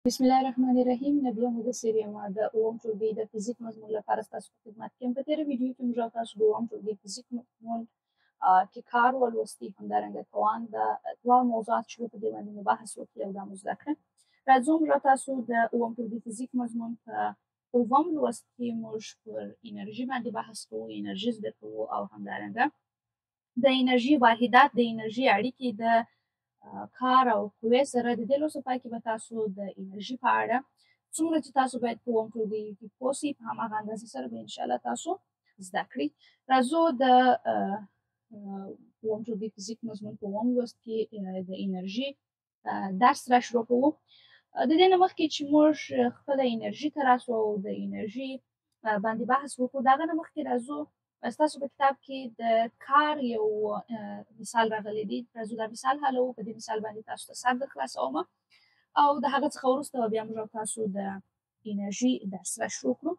بسم الله الرحمن الرحیم. بیا مو د سری ما د اوم ټولګي د فزیک مضمون لپاره ستاسو په خدمت کې یم. په تېره ویډیو کې موږ تاسو د اوم ټولګي فزیک مضمون کې کار ولوستي، همدارنګه توان د دوه موضوعات چې په دې باندې مو بحث وکړي او دا مو زده کړه. راځو موږ تاسو د اوم ټولګي فزیک مضمون په اووم لوست کې موږ پر انرژي باندې بحث کوو، انرژي زده کوو او همدارنګه د انرژي واحدات، د انرژي اړیکې د کار او قوې سره. د دې لوست په پای کې به تاسو د انرژي په اړه څومره چې تاسو باید په اووم ټولګي کې پوه سئ، په هماغه اندازې سره به انشاءالله تاسو زده کړئ. راځو د اووم ټولګي فزیک مضمون په اووم لوست کې د انرژي درس را شروع کوو. د دې نه مخکې چې موږ خپله انرژي ته راسو او د انرژي باندې بحث وکړو، د هغه نه مخکې راځو ستاسو په کتاب کې د کار یو مثال راغلی دی. راځو دا مثال حلوو. په دې مثال باندې تاسو ته سر در خلاصوم او د هغه څخه وروسته بیا موږ تاسو د انرژي درس را شروع کړو.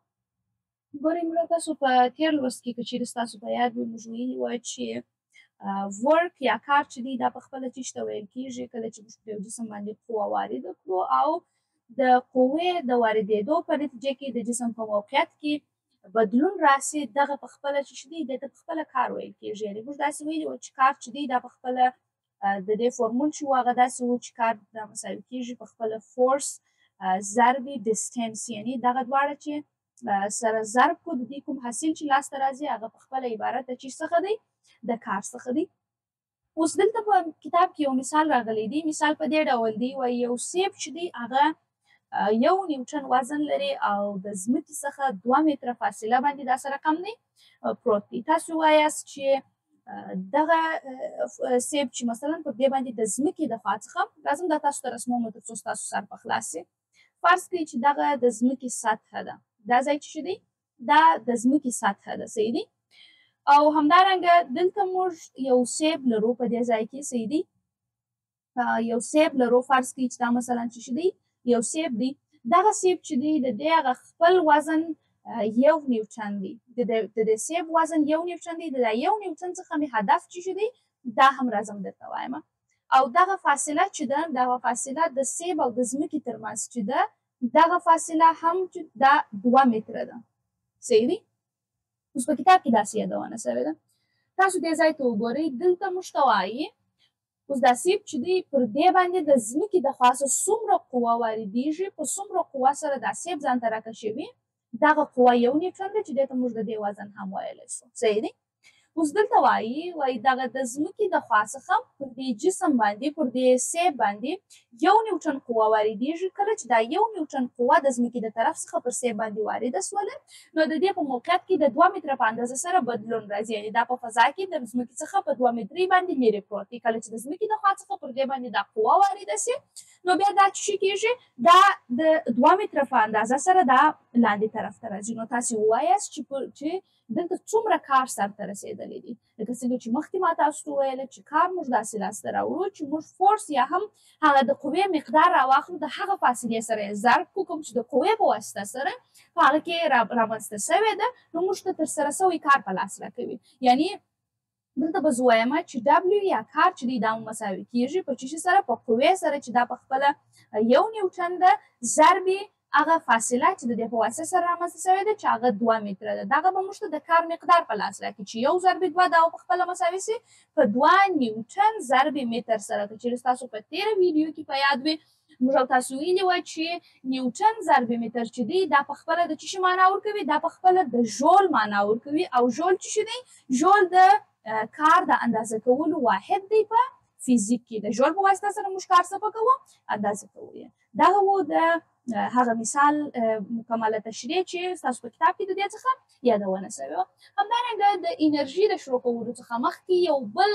ګورئ، موږ تاسو په تېر لوست کې که چېرې ستاسو په یاد وي، موږ ویلي وه چې ورک یا کار چې دی دا پخپله څه شي ته ویل کېږي؟ کله چې موږ په یو جسم باندې قوه وارده کړو او د قوې د واردېدو په نتیجه کې د جسم په موقعیت کې بدلون راسي، دغه پخپله چې دی دته پخپله کار ویل کېږي. یعنې موږ داسې ویلي وو چې کار چې دی دا پخپله د دې فورمول چې وو هغه داسې وو چې کار دا مساوي کېږي پخپله فورس ضرب ډسټنس، یعنې دغه دواړه چې سره ضرب کړو د دې کوم حاصل چې لاسته راځي هغه پخپله عبارت د چی څخه دی؟ د کار څخه دی. اوس دلته په کتاب کې یو مثال راغلی دی. مثال په دې ډول دی، وایي یو سیب چې دی هغه 1 نیوټن وزن لري او د ځمکې څخه 2 متره فاصله باندې دا سره کم دی پروت دی. تاسو وایاست چې دغه سیب چې مثلا پر دې باندې د ځمکې د خوا څخه لازم دا تاسو ته رسموم تر څو ستاسو سر په خلاص شي. فرض کړئ چې دغه د ځمکې سطحه ده، دا ځای چې دی دا د ځمکې سطحه ده، صحیح دی؟ او همدارنګه دلته موږ یو سیب لرو په دې ځای کې، صحیح دی؟ یو سیب لرو. فرض کړئ چې دا مثلا چې دی یو سیب دی. دغه سیب چې دی د دې هغه خپل وزن 1 نیوټن دی. د دې سیب وزن 1 نیوټن دی. د 1 نیوټن څخه مې هدف چې دی دا هم راځم درته وایم. او دغه فاصله چې ده، دغه فاصله د سیب او د ځمکې ترمنځ چې ده، دغه فاصله هم چې دا 2 متره ده، صحیح دی؟ اوس په کتاب کې داسې یادونه سوې ده. تاسو دې ځای ته وګورئ. دلته موږ ته وایي اوس دا سیب چې دی پر دې باندې د ځمکې د خوا څخه څومره قوه واردېږي، په څومره قوه سره دا سیب ځان ته راکشوي، دغه قوه 1 نیوټن ده چې دې ته موږ د دې وزن هم ویلی شو، صحیح دی؟ اوس دلته وایي دغه د ځمکې د خوا څخه پر دې جسم باندې، پر دې سیب باندې 1 نیوټن قوه واردېږي. کله چې دا 1 نیوټن قوه د ځمکې د طرف څخه پر سیب باندې وارده سوله، نو د دې په موقعیت کې د 2 متره په اندازه سره بدلون راځي. یعنې دا په فضا کې د ځمکې څخه په 2 مترۍ باندې لرې پروت دی. کله چې د ځمکې د خوا څخه پر دې باندې دا قوه وارده سي، نو بیا دا څه شي کېږي؟ دا د 2 متره په اندازه سره دا لاندې طرف ته راځي. نو تاسې ووایاست چې دلته څومره کار سرته رسېدلی دی. لکه څنګه چې مخکې ما تاسو ته وویله چې کار موږ داسې لاسته راوړو چې موږ فورس یا هم هغه د قوې مقدار راواخلو، د هغه فاصلې سره یې ضرب کړو کوم چې د قوې په واسطه سره په هغه کې رامنځته سوې ده، نو موږ ته ترسره سوی کار په لاس راکوي. یعنې دلته به زه وایم چې ډبلیو یا کار چې دی دا مساوي کېږي په څه شي سره؟ په قوې سره چې دا پخپله 1 نیوټن ده ضرب هغه فاصله چې د دې په واسطه سره رامنځته سوې ده چې هغه 2 متره ده. دغه به موږ ته د کار مقدار په لاس راکړي چې 1 ضرب 2 دا پخپله مساوي سي په 2 نیوټن ضرب متر سره. که چېرې ستاسو په تېره ویډیو کې په یاد وي، موږ تاسو ویلي وه چې نیوټن ضرب متر چې دی دا پخپله د څه شي معنا ورکوي؟ دا پخپله د ژول معنا ورکوي. او ژول څه شي دی؟ ژول د کار د اندازه کولو واحد دی په فزیک کې. د ژول په واسطه سره موږ کار څه کوو؟ اندازه کوو. دغه و د هغه مثال مکمله تشریح چې ستاسو په کتاب کې د دې څخه یادونه سوې وه. همدارنګه د انرژي د شروع کولو څخه مخکې یو بل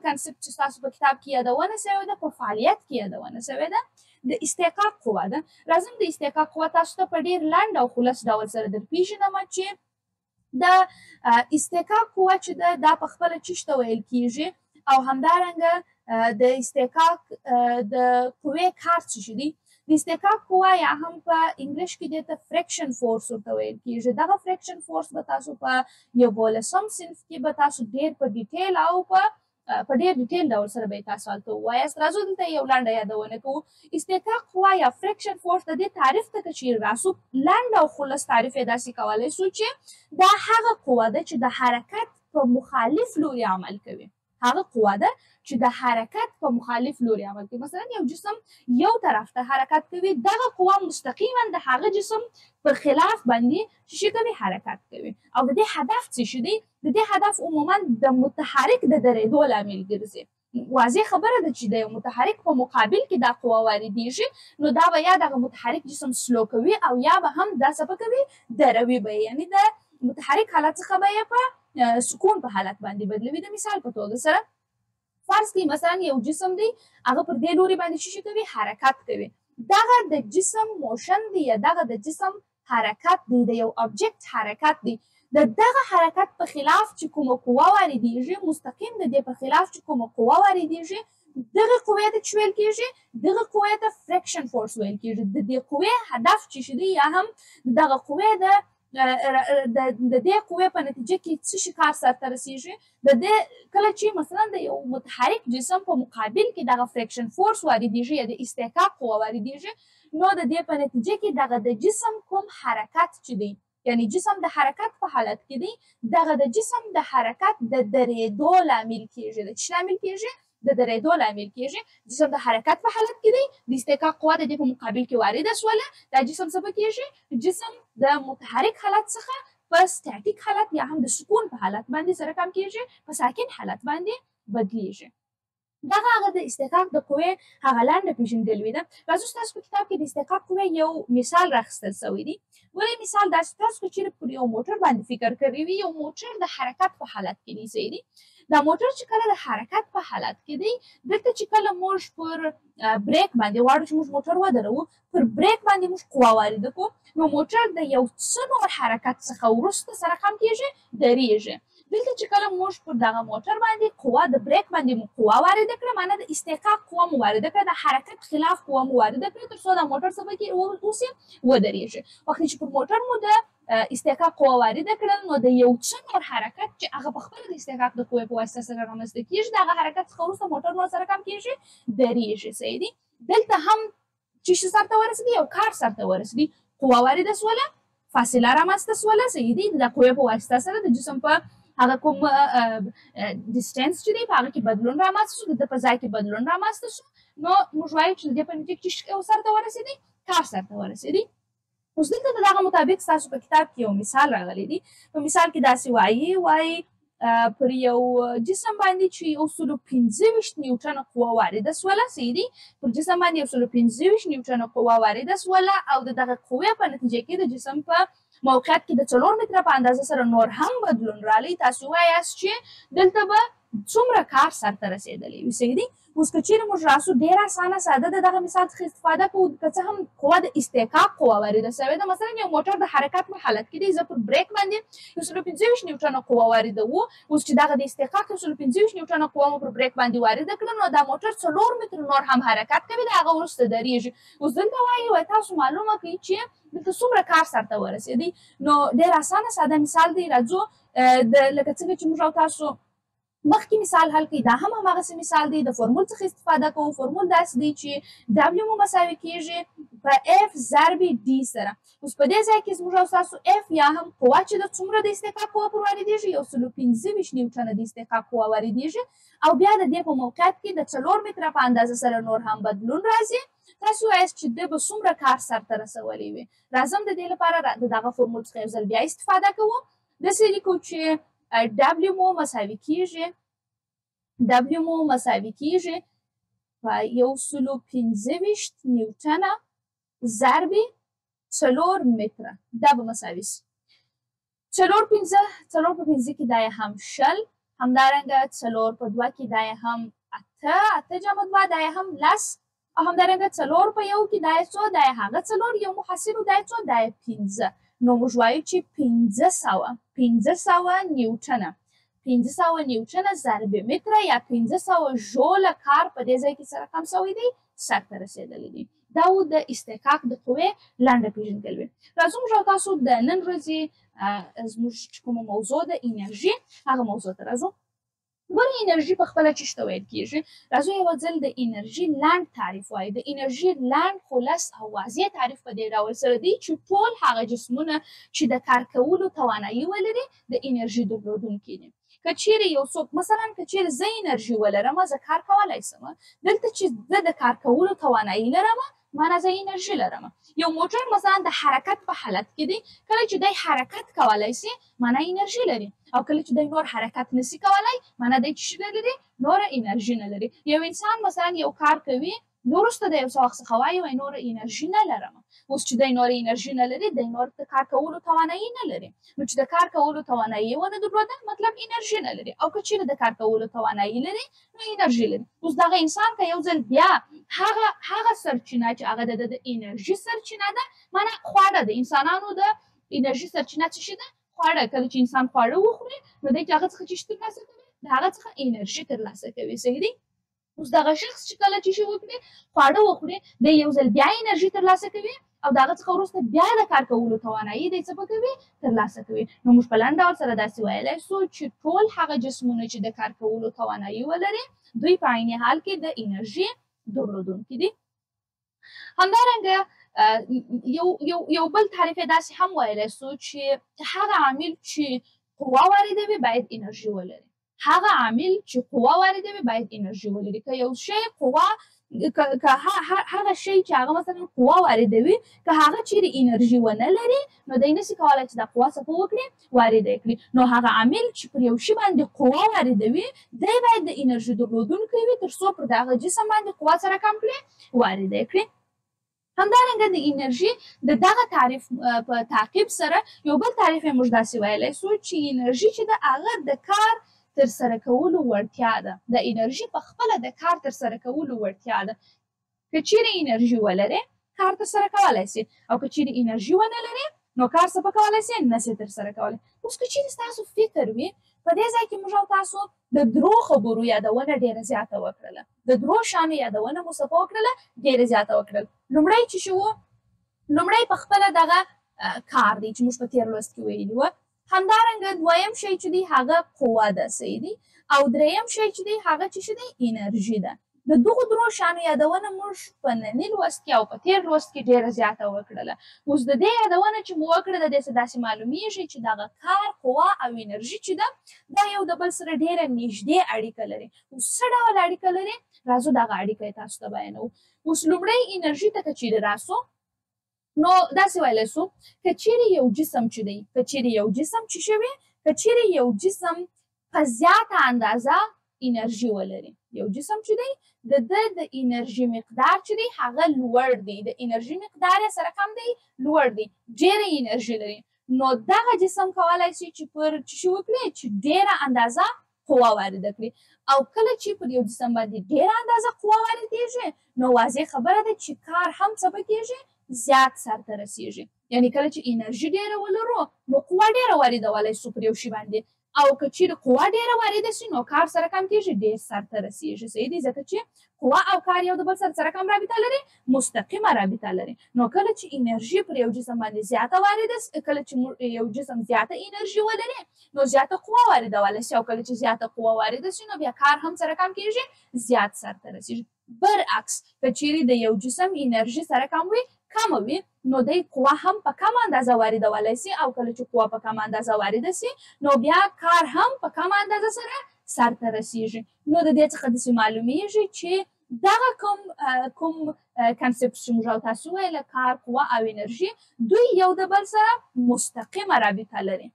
کنسپټ چې ستاسو په کتاب کې یادونه سوې ده، په فعالیت کې یادونه سوې ده، د استحقاق قوه ده. راځم د استحقاق قوه تاسو ته په ډېر لنډ او خلص ډول سره در پېژنم چې د استحقاق قوه چې ده دا پخپله څه ته ویل کېږي، او همدارنګه د استحقاق د قوې کار څه شي دی؟ د استحقاق قوه یا هم په انګلیش کې دې ته فریکشن فورس ورته ویل کېږي. دغه فریکشن فورس به تاسو په 11 صنف کې به تاسو ډېر په ډیټیل او په په ډېر ډیټیل ډول سره به یې تاسو هلته ووایاست. راځو دلته یو لنډه یادونه کوو. استحقاق قوه یا فریکشن فورس د دې تعریف ته که چیرې راسو، لنډ او خلص تعریف یې داسې کولی سو چې دا هغه قوه ده چې د حرکت په مخالف لوري عمل کوي. هغه قوه ده چې د حرکت په مخالف لوري عمل کوي. مثلا یو جسم یو طرف ته حرکت کوي، دغه قوه مستقیما د هغه جسم پر خلاف باندې څه کوي؟ حرکت کوي. او د دې هدف څه دی؟ د دې هدف عموما د متحرک د درېدو لامل ګرځي. واضح خبره ده چې د یو متحرک په مقابل کې دا قوه واردېږي، نو دا به یا دغه متحرک جسم سلو کوي او یا به هم دا څه کوي؟ دروي به یې، یعنې د متحرک حالت څخه به یې په سکون په حالت باندې بدلوي. د مثال په توګه سره فرض کړئ مثلا یو جسم دی، هغه پر دې لوري باندې څه کوي؟ حرکت کوي. دغه د جسم موشن دی یا دغه د جسم حرکت دی، د یو ابجکت حرکت دی، د دغه حرکت په خلاف چې کومه قوه واردېږي، مستقیم د دې په خلاف چې کومه قوه واردېږي، دغه قوې ته څه ویل کېږي؟ دغه قوې ته فریکشن فورس ویل کېږي. د دې قوې هدف چې دی یا هم دغه قوې د دې قوې په نتیجه کې څه شي کار سرته رسیږي؟ د دې کله چې مثلا د یو متحرک جسم په مقابل کې دغه فریکشن فورس واردېږي یا د استحقاق قوه واردېږي، نو د دې په نتیجه کې دغه د جسم کوم حرکت چې دی، یعنی جسم د حرکت په حالت کې دی، دغه د جسم د حرکت د درېدو لامل کېږي. د څه لامل کېږي؟ د درېدو لامل کېږي. جسم د حرکت په حالت کې دی، د استحقاق قوه د دې په مقابل کې وارده شوله، دا جسم څه به کېږي؟ جسم د متحرک حالت څخه په سټاټیک حالت یا هم د سکون په حالت باندې سره کم کېږي، په ساکن حالت باندې بدلیږي. دغه هغه د استحقاق د قوې هغه لنډه پېژندګلوي ده. راځو ستاسو په کتاب کې د استحقاق قوې یو مثال راخیستل سوی دی. ولې مثال داسې تاسو که چیرې پر یو موټر باندې فکر کوئ، یو موټر د حرکت په حالت کې دی، صحیح دی؟ دا موټر چې کله د حرکت په حالت کې دی، دلته چې کله موږ پر بریک باندې غواړو چې موږ موټر ودروو، پر بریک باندې موږ قوه وارده کړو، نو موټر د یو څه نور حرکت څخه وروسته سره کم کېږي؟ درېږي. دلته چې کله موږ پر دغه موټر باندې قوه د بریک باندې مو قوه وارده کړه، معنا د استحقاق قوه مو وارده کړه، د حرکت خلاف قوه مو وارده کړه، تر څو دا موټر څه پکې اوسي؟ ودرېږي. وخت چې پر موټر مو د استحقاق قوه وارده کړل، نو د یو څه نور حرکت چې هغه په خپله د استحقاق د قوې په واسطه سره رامنځته کېږي، د هغه حرکت څخه وروسته موټر نور سره کم کېږي؟ درېږي. صحیح دي؟ دلته هم چې شي سرته ورسېدي، یو کار سرته ورسېدي، قوه وارده سوله، فاصله رامنځته سوله، صحیح دي؟ د قوې په واسطه سره د جسم په هغه کوم ډسټنس چې دی په هغه کې بدلون رامنځته شو، د ده په ځای کې بدلون رامنځته شو، نو موږ وایو چې د دې په نتیجه کې چې سرته ورسېدي؟ کار سرته ورسېدي. اوس دلته د دغه مطابق ستاسو په کتاب کې یو مثال راغلی دی. په مثال کې داسې وایي پر یو جسم باندې چې 125 نیوټنه قوه وارده سوله، صحیح دی؟ پر جسم باندې 125 نیوټنه قوه وارده سوله او د دغه قوې په نتیجه کې د جسم په موقعیت کې د 4 متره په اندازه سره نور هم بدلون رالی. تاسو وایاست چې دلته به څومره کار سرته رسېدلی وي، صحیح دی؟ اوس که چیرې موږ راسو ډېر اسانه ساده د دغه مثال څخه استفاده کوو، که څه هم قوه د استحقاق قوه وارده سوې ده. مثلا یو موټر د حرکت په حالت کې دی، زه پر بریک باندې 125 نیوټنه قوه واردوو، اوس چې دغه د استحقاق 125 نیوټنه قوه مو پر بریک باندې وارده کړه، نو دا موټر 4 متره نور هم حرکت کوي، د هغه وروسته درېږي. اوس دلته وایي تاسو معلومه کړئ چې دلته څومره کار سرته ورسېدی. نو ډېر اسانه ساده مثال دی. راځو لکه څنګه چې موږ او تاسو مخکې مثال حل کړي، دا هم هماغسې مثال دی. د فورمول څخه استفاده کوو. فورمول داسې دی چې W مو مساوي کېږي په F ضرب D سره. اوس په دې ځای کې زموږ او ستاسو F یا هم قوه چې د څومره د استحقاق قوه پر واردېږي، 125 نیوټنه د استحقاق قوه واردېږي، او بیا د دې په موقعیت کې د 4 متره په اندازه سره نور هم بدلون راځي. تاسو وایاست چې ده به څومره کار سرته رسولی وي. راځم د دې لپاره د دغه فورمول څخه یو ځل بیا استفاده کوو. داسې لیکو چې W مو مساوي کېږي په 125 نیوټنه ضرب 4 متره. دا به مساوي سي 4 په 5 کې دا یې هم 20، همدارنګه 4 په 2 کې دا یې هم 8 جمع 2 دا یې هم 10، او همدارنګه 4 په 1 کې دا یې څو؟ دا یې هغه 4 یو محصل دا یې څو؟ دا یې 15. نو موږ وایو چې 500 نیوټنه 500 نیوټنه ضرب متره یا 500 ژوله کار په دې ځای کې سره کم سوی دی، سرته رسېدلی دی. دا و د استحقاق د قوې لنډه پېژندګلوي. راځو موږ او تاسو د نن ورځې زموږ چې کومه موضوع ده انرژي، هغه موضوع ته راځو. ګوره انرژي په خپله چی ته ویل کیږي. راځو یو ځل د انرژي لاند تعریف وایو. د انرژي لاند خلاص او واضح تعریف په دې ډول سره دی چې ټول هغه جسمونه چې د کار کولو توانایي ولري د انرژي درلودونکي دي. که چیرې یو څوک مثلا که چیرې زه انرژي ولرم زه کار کولی سم، دلته چې زه د کار کولو توانایي لرم معنا زه انرژي لرم. یو موټر مثلا د حرکت په حالت کې دی، کله چې دی حرکت کولی سي معنا انرژي لري، او کله چې دی نور حرکت نسی کولی معنا دی چې لري نور انرژي نه لري. یو انسان مثلا یو کار کوي نو وروسته د یو څه وخت څخه وایي وایي نور انرژي نه لرم. اوس چې دی نور انرژي نه لري دی نور د کار کولو توانایي نه لري. نو چې د کار کولو توانایي ونه درلوده مطلب انرژي نه لري، او که چیرې د کار کولو توانایي لري نو انرژي لري. اوس دغه انسان که یو ځل بیا هغه سرچینه چې هغه د انرژي سرچینه ده معنا خواړه د انسانانو د انرژي سرچینه څه شي ده؟ خواړه. کله چې انسان خواړه وخوري نو دی چې هغه څخه چې ترلاسه کوي د هغه څخه انرژي ترلاسه کوي. صحیح دی؟ اوس دغه شخص چې کله چې شی وکړي خواړه وخوري دی یو ځل بیا انرژي ترلاسه کوي، او دغه څخه وروسته بیا د کار کولو توانایي دی څه کوي ترلاسه کوي. نو موږ په لنډ ډول سره داسې ویلی سو چې ټول هغه جسمونه چې د کار کولو توانایي ولري دوی په عین حال کې د انرژي درلودونکي دي. همدارنګه یو بل تعریف یې داسې هم ویلی سو چې هغه عامل چې قوه واردوي باید انرژي ولري. هغه عامل چې قوه واردوي باید انرژي ولري. که یو شی قوه که هغه شی چې هغه مثلا قوه واردوي که هغه چیرې انرژي ونه لري نو دی نسي کولی چې دا قوه څه وکړي وارده کړي. نو هغه عامل چې پر یو شي باندې قوه واردوي دی باید د انرژي درلودونکی وي تر څو پر دغه جسم باندې قوه سره کم کړي وارده کړي. همدارنګه د انرژي د دغه تعریف په تعقیب سره یو بل تعریف یې موږ داسې ویلی سو چې انرژي چې د هغه د کار ترسره کولو وړتیا ده. د انرژي په خپله د کار ترسره کولو وړتیا ده. که چیرې انرژي ولرې کار ترسره کولی سي، او که چیرې انرژي ونه لرې نو کار څه به کولی سي نسې ترسره کولی. اوس که چیرې ستاسو فکر وي په دې ځای کې موږ او تاسو د درو خبرو یادونه ډېره زیاته وکړله، د درو شیانو یادونه مو څه وکړله ډېره زیاته وکړله. لومړی چې شو لومړی په خپله دغه کار دی چې موږ په تېر لوست کې ویلي وه. همدارنګه دویم شی چې دی هغه قوه ده. صحیح دی؟ او دریم شی چې دی هغه چې شو دی انرژي ده. د دغو درو شیانو یادونه موږ په ننني لوست کې او په تېر لوست کې ډېره زیاته وکړله. اوس د دې یادونه چې مو وکړه د دې څه داسې معلومیږي چې دغه کار قوه او انرژي چې ده دا یو د بل سره ډېره نږدې اړیکه لري. اوس څه ډول اړیکه لري؟ راځو دغه اړیکه یې تاسو ته بیانوو. اوس لومړی انرژي ته که چیرې راسو نو داسې ویلی سو که چیرې یو جسم چې دی که چیرې یو جسم چې شوي که چیرې یو جسم په زیاته اندازه انرژي ولري، یو جسم چې دی د انرژي مقدار چې دی هغه لوړ دی، د انرژي مقدار یې سره کم دی لوړ دی، ډېره انرژي لري، نو دغه جسم کولی شي چې پر څه وکړي چې ډېره اندازه قوه وارده کړي. او کله چې پر یو جسم باندې ډېره اندازه قوه واردېږي نو واضح خبره ده چې کار هم څه به کېږي زیات سرته رسیږي. یعنې کله چې انرژي ډېره ولرو نو قوه ډېره واردولی سو پر یو شي باندې، او که چیرې قوه ډېره وارده سي نو کار سره کم کېږي ډېر سرته رسیږي. صحیح دی؟ ځکه چې قوه او کار یو د بل سره کوم رابطه لري؟ مستقیمه رابطه لري. نو کله چې انرژي پر یو جسم باندې زیاته وارده سي، کله چې یو جسم زیاته انرژي ولري نو زیاته قوه واردولی سي، او کله چې زیاته قوه وارده سي نو بیا کار هم سره کم کېږي زیات سرته رسیږي. برعکس که چیرې د یو جسم انرژي سره کمه وي نو دی قوه هم په کمه اندازه واردولی سي، او کله چې قوه په کمه اندازه وارده سي نو بیا کار هم په کمه اندازه سره سرته رسیږي. نو د دې څخه داسې معلومیږي چې دغه کوم کنسپټ چې موږ او تاسو ویله کار، قوه او انرژي دوی یو د بل سره مستقیمه رابطه لري.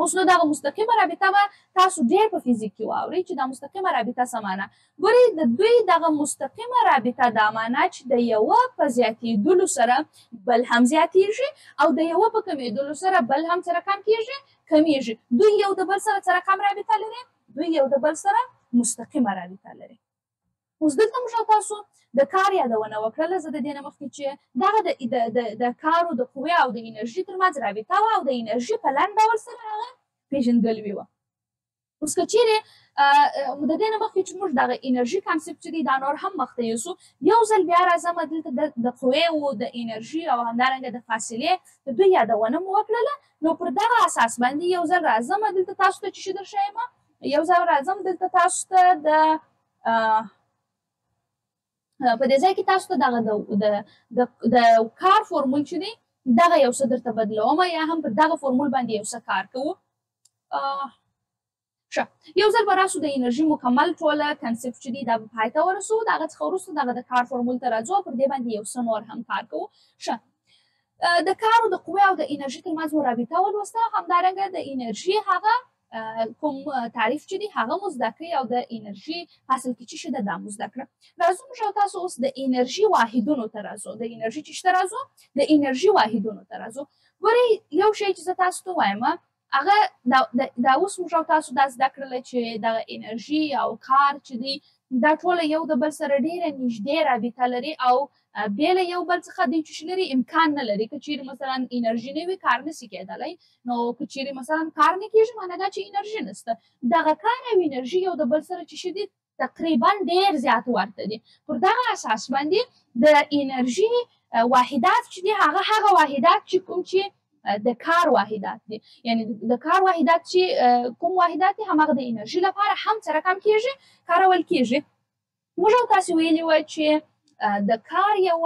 اوس نو دغه مستقیمه رابطه به تاسو ډېر په فزیک کې واورئ چې دا مستقیمه رابطه څه معنا. ګورئ د دوی دغه مستقیمه رابطه دا معنا چې د یوه په زیاتېدلو سره بل هم زیاتېږي، او د یوه په کمېدلو سره بل هم سره کم کېږي کمیږي. دوی یو د بل سره کم رابطه لري، دوی یو د بل سره مستقیمه رابطه لري. اوس دلته موږ تاسو د کار یادونه وکړله. زه د دې نه مخکې چې دغه د کارو د قوې او د انرژي ترمنځ رابطه وه او د انرژي په لنډ ډول سره هغه پېژندګلوي وه. اوس که چیرې د دې نه مخکې چې موږ دغه انرژي کنسپټ چې دی دا نور هم مخته یوسو، یو ځل بیا راځم دلته د قوې و د انرژي او همدارنګه د فاصلې د دوی یادونه مو وکړله. نو پر دغه اساس باندې یو ځل راځم دلته تاسو ته چې شي درښیم یو ځل راځم دلته تاسو ته د په دې ځای کې تاسو ته دغه د کار فورمول چې دی دغه یو څه درته بدلوم یا هم پر دغه فورمول باندې یو څه کار کوو. ښه یو ځل به راسو د انرژي مکمل ټوله کنسپټ چې دی دا به پای ته ورسو د هغه څخه وروسته دغه د کار فورمول ته راځو پر دې باندې یو څه نور هم کار کوو. ښه د کار او د قوې او د انرژي ترمنځ مو رابطه ولوسته همدارنګه د انرژي هغه کوم تعریف چې دی هغه مو زده کړئ او د انرژي اصل کې چې شته دا مو زده کړه. راځو موږ او تاسو اوس د انرژي واحدونو ته راځو د انرژي چې شته راځو د انرژي واحدونو ته راځو. ګورئ یو شی چې زه تاسو ته وایم هغه دا اوس موږ او تاسو دا زده کړله چې دغه انرژي او کار چې دی دا ټوله یو د بل سره ډېره نږدې رابطه لري او بې له یو بل څخه دوی چې لري امکان نه لري که چیرې مثلا انرژي نه وي کار نشي کېدلی نو که چیرې مثلا کار نه کېږي معنی دا چې انرژي نشته. دغه کار او انرژي یو د بل سره چې دي تقریبا ډېر زیات ورته دي. پر دغه اساس باندې د انرژي واحدات چې دي هغه واحدات چې کوم چې د کار واحدات دي یعنی د کار واحدات چې کوم واحدات دي هماغه د انرژي لپاره هم سره کم کېږي کارول کېږي. موږ او تاسو ویلي وای چې د کار یو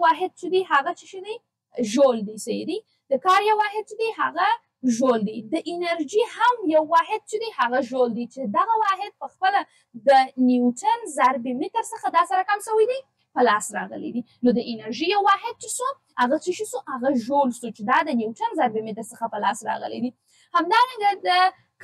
واحد چې دی هغه څه دی ژول دی صحیح دی د کار یو واحد چې دی هغه ژول دی د انرژي هم یو واحد چې دی هغه ژول دی چې دغه واحد په خپله د نیوټن ضرب متر څخه دا سره کم شوی دی په لاس راغلی دی. نو د انرژي یو واحد چې سو هغه څه شو هغه ژول سو چې دا د نیوټن ضرب متر څخه په لاس راغلی دی. همدارنګه د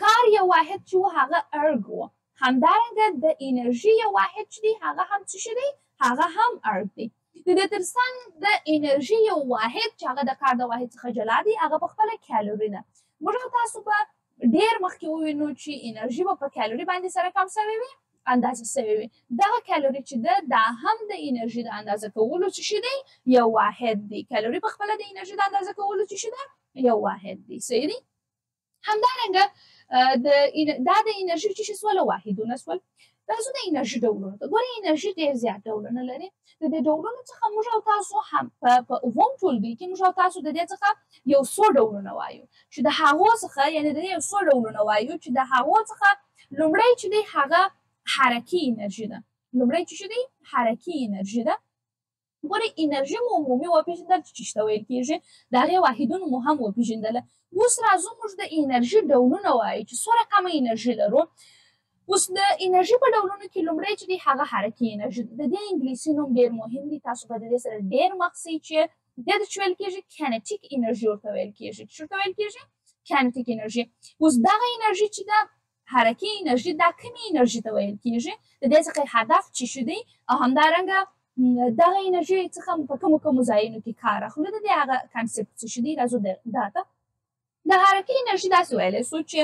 کار یو واحد چې هغه ارګ و همدارنګه د انرژي یو واحد چې دی هغه هم څه دی هغه هم ارګ دی. د دې ترڅنګ د انرژي یو واحد چې هغه د کار د واحد څخه جلا دی هغه په خپله کالوري ده. موږ تاسو به ډېر مخکې ووینو چې انرژي به په کالوري باندې سره کم شوې وي اندازه شوې وي. دغه کالوري چې ده دا هم د انرژي د اندازه کولو څه دی یو واحد دی. کالوري په خپله د انرژي د اندازه کولو څه ده یو واحد دی صحیح دی. همدارنګه دا د انرژي چې شوله واحدونه شول. راځو د انرژي ډولونو ته. ګورئ انرژي ډېر زیات ډولونه لري. د دې ډولونو څخه موږ او تاسو هم په اووم ټولګي کې موږ او تاسو د دې څخه یو څو ډولونه وایو چې د هغو څخه یعنې د دې یو څو ډولونه وایو چې د هغو څخه لومړی چې دی هغه حرکي انرژي ده. لومړی چې دی حرکي انرژي ده. ګورئ انرژي مو عمومي وپېژندل چې څه ته ویل کېږي د هغې واحدونو مو هم وپېژندله. اوس راځو موږ د انرژي ډولونه وایو چې څو رقمه انرژي لرو. اوس د انرژي په ډولونو کې لومړی چې دی هغه حرکي انرژي ده. د دې انګلیسي نوم ډېر مهم دی تاسو به د دې سره ډېر مخ شئ چې دې ته چې ویل کېږي کینیټیک انرژي ورته ویل کېږي. څه ورته ویل کېږي کینیټیک انرژي. اوس دغه انرژي چې ده حرکي انرژي دا کومې انرژي ته ویل کېږي د دې څخه هدف څه دی او همدارنګه دغه انرژي څخه په کومو ځایونو کې کار اخلو د دې هغه کنسپټ څه دی. راځو دا ته د حرکي انرژي داسې ویلی سو چې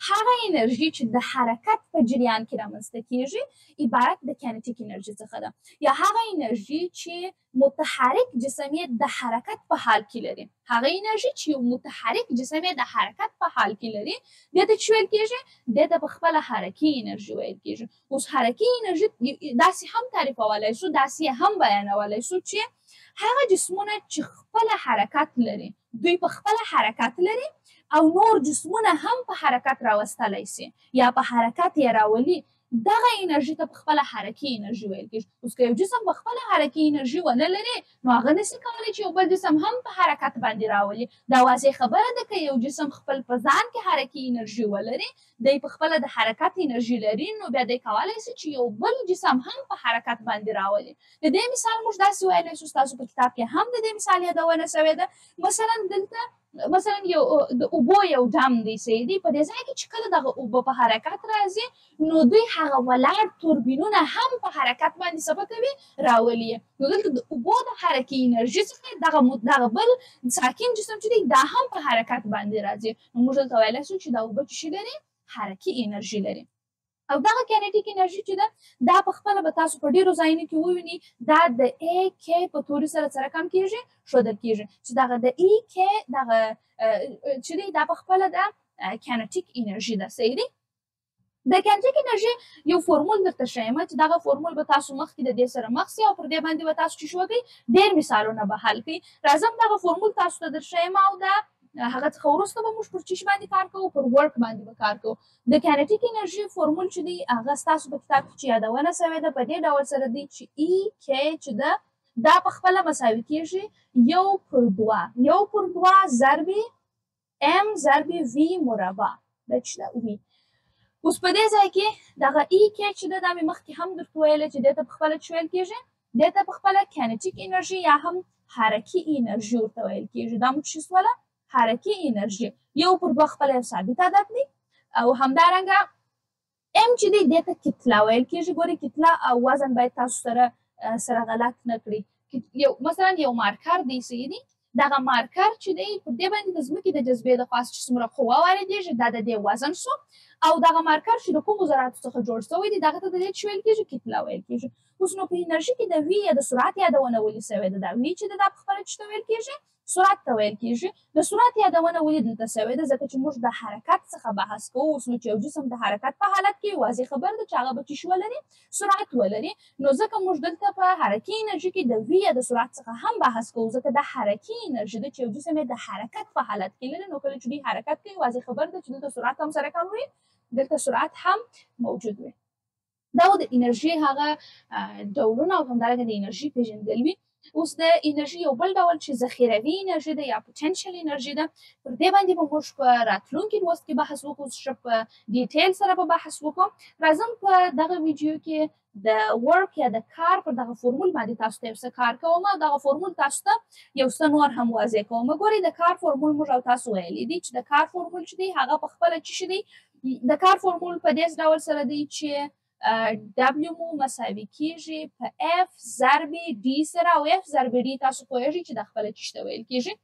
هغه انرژي چې د حرکت په جریان کې رامنځته کېږي عبارت د کینیټیک انرژي څخه ده یا هغه انرژي چې متحرک جسم یې د حرکت په حال کې لري. هغه انرژي چې یو متحرک جسم یې د حرکت په حال کې لري دې ته څه ویل کېږي دې ته په خپله حرکي انرژي ویل کېږي. اوس حرکي انرژي داسې هم تعریفولی سو داسې هم بیانولی سو چې هغه جسمونه چې خپله حرکت لري دوی په خپله حرکت لري او نور جسمونه هم په حرکت راوستلی سي یا په حرکت یې راولي دغه انرژي ته په خپله حرکي انرژي ویل کېږي. اوس که یو جسم په خپله حرکي انرژي ونه لري نو هغه نسي کولی چې یو بل جسم هم په حرکت باندې راولي. دا واضح خبره ده که یو جسم خپل په ځان کې حرکي انرژي ولري دی په خپله د حرکت انرژي لري نو بیا دی کولی سي چې یو بل جسم هم په حرکت باندې راولي. د دې مثال موږ داسې ویلی سو ستاسو په کتاب کې هم د دې مثال یادونه شوې ده. مثلا یو د اوبو یو ډم دی صحیح دی. په دې ځای کې چې کله دغه اوبه په حرکت راځي نو دوی هغه ولاړ توربینونه هم په حرکت باندې څه کوي راولي. نو دلته د اوبو د حرکي انرژي څخه دغه بل ساکن جسم چې دی دا هم په حرکت باندې راځي. نو موږ دلته ویلی سو چې دا اوبه څه لري حرکي انرژي لري. او دغه کینیټیک انرژي چې ده دا په خپله به تاسو په ډېرو ځایونو کې ووینئ دا د ای کې په توري سره کم کېږي ښودل کېږي چې دغه د ای کې دغه چې دی دا په خپله د کینیټیک انرژي ده صحیح دی. د کینیټیک انرژي یو فورمول درته ښیم چې دغه فورمول به تاسو مخکې د دې سره مخ سي او پر دې باندې به تاسو څه وکړئ ډېر مثالونه به حل کړئ. راځم دغه فورمول تاسو ته درښیم او د هغه څخه وروسته به موږ پر څه شي باندې کار کوو، پر ورک باندې به کار کوو. د کینیټیک انرژي فورمول چې دی هغه ستاسو په کتاب کې چې یادونه سوې ده په دې ډول سره دی چې ای کې چې ده دا په خپله مساوي کېږي 1/2 ضرب ام ضرب وي مربع دا چې ده وي. اوس په دې ځای کې دغه ای کې چې ده دا مې مخکې هم درته ویلې چې دې ته په خپله څه ویل کېږي، دې ته په خپله کینیټیک انرژي یا هم حرکي انرژي ورته ویل کېږي. دا مو څه شوله حرکي انرژي 1/2 خپله یو ثابت عدد دی او همدارنګه ام چې دی دې ته کتله ویل کېږي. ګورئ کتله او وزن باید تاسو سره غلط نه کړي. مثلا یو مارکر دی صحیح دی، دغه مارکر چې دی پر دې باندې د ځمکې د جاذبې د خوا چې څومره قوه واردېږي دا د دې وزن شو او دغه مارکر چې د کومو ذراتو څخه جوړ شوی دی دغه ته د دې څه ویل کېږي کتله ویل کېږي. اوس نو په انرژي کې د وي یا د سرعت یادونه ولې سوې ده، دا وي چې دا په خپله څه ته ویل کېږي سرعت ته ویل کېږي. د سرعت یادونه ولې دلته سوې ده ځکه چې موږ د حرکت څخه بحث کوو. اوس نو چې یو جسم د حرکت په حالت کې واضح خبر ده چې هغه به څه ولري سرعت ولري، نو ځکه موږ دلته په حرکي انرژي کې د وي یا د سرعت څخه هم بحث کوو ځکه د حرکي انرژي ده چې یو جسم د حرکت په حالت کې لري، نو کله چې دوی حرکت کوي واضح خبر ده چې دلته سرعت هم سره کم وي دلته سرعت هم موجود وي. دا د انرژي هغه ډولونه او همدارنګه د انرژي پیژندل وي. اوس د انرژي یو بل ډول چې ذخیروي انرژي ده یا پوتنشل انرژي ده پر دې باندې به موږ په راتلونکي لوست کې بحث وکړو، ښه په ډیټیل سره به بحث وکړو. راځم په دغه ویډیو کې د ورک یا د کار پر دغه فورمول باندې تاسو ته یو څه کار کوم او دغه فورمول تاسو ته یو څه نور هم واضح کوم. ګورئ د کار فورمول موږ او تاسو ویلی دی چې د کار فورمول چې دی هغه په خپله څه شی دی، د کار فورمول په دې ډول سره دی چې W مو مساوي کېږي په F ضرب D سره او F ضرب D تاسو پوهېږئ چې د خپله څه ته ویل کېږي.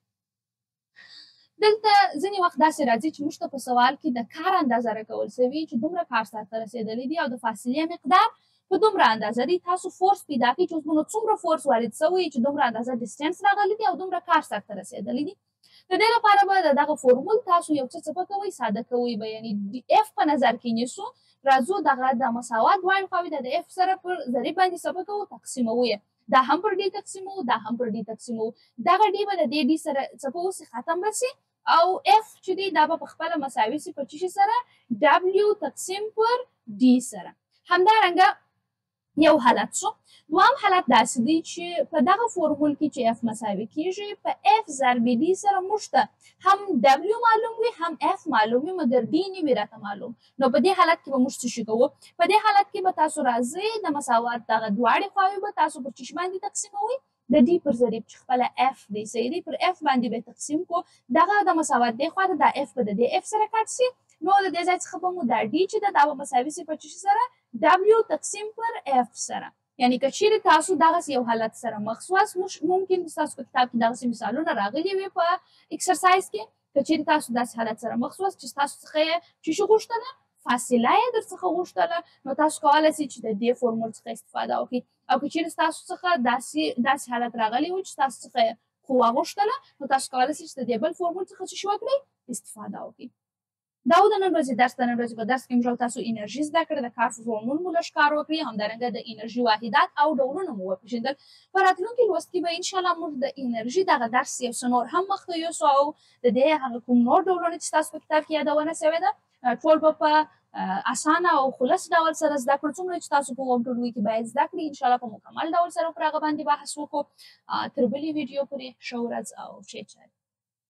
دلته ځینې وخت داسې راځي چې موږ ته په سوال کې د کار اندازه راکول سوي چې دومره کار سرته رسېدلی دی او د فاصلې مقدار په دومره اندازه دی. تاسو فورس پیدا کړئ چې اوس نو څومره فورس وارد سوی چې دومره اندازه ډسټنس راغلی دی او دومره کار سرته رسېدلی دی. د دې لپاره به د دغه فورمول تاسو یو څه کوئ ساده کوئ به یعنې F په نظر کې نیسو. راځو دغه د مساوات دواړې خواوې د F سره پر ضریب باندې څه کوو تقسیموو یې، دا هم پر D تقسیموو دا هم پر D تقسیموو. دغه D به د دې D سره څه به وسي ختم به سي او F چې دی دا به په خپله مساوي سي په څه شي سره W تقسیم پر D سره. همدارنګه یو حالت شو. دوام حالت داسې دی چې په دغه فورمول کې چې F مساوي کېږي په F ضرب D سره موږ ته هم W معلوم وي هم F معلوم وي مګر D نه وي راته معلوم. نو په دې حالت کې به موږ څه شي کوو، په دې حالت کې به تاسو راځئ د مساوات دغه دواړې خواوې به تاسو پر څه باندې تقسیموئ، د D پر ضریب چې خپله F دی صحیح دی پر F باندې به تقسیم کو. دغه د مساوات دې خوا ته دا F به د دې F سره کټ سي، نو د دې ځای څخه به مو دا D چې ده دا به مساوي سي په څه سره W تقسیم پر F سره. یعنی که چیرې تاسو دغسې یو حالت سره مخ سواست ممکن ستاسو په کتاب کې دغسې مثالونه راغلي وي په اکسرسایز کې، که چیرې تاسو داسې حالت سره مخ سواست چې ستاسو څخه یې څه شي غوښتله فاصله یې درڅخه غوښتله نو تاسو کولی سئ چې د دې فورمول څخه استفاده وکړئ. او که چیرې ستاسو څخه داسې حالت راغلی و چې ستاسو څخه یې قوه غوښتله نو تاسو کولی سئ چې د دې بل فورمول څخه څه شي وکړئ استفاده وکړئ. دا و د نن ورځې درس. د نن ورځې په درس کې موږ تاسو انرژي زده کړه، د کار فورمول مو لږ کار وکړي، همدارنګه د انرژي واحدات او ډولونه مو وپېژندل. په راتلونکي لوست کې به انشاءالله موږ د انرژي دغه درس یو څه نور هم مخته یوسو او د دې هغه کوم نور ډولونه چې ستاسو په کتاب کې یادونه سوې ده ټول به په اسانه او خلص ډول سره زده کړو. څومره چې تاسو په اووم ټولګي کې باید زده کړئ انشاءالله په مکمل ډول سره پر هغه باندې بحث وکړو. تر بلې ویډیو پورې ښه ورځ او ښې چارې.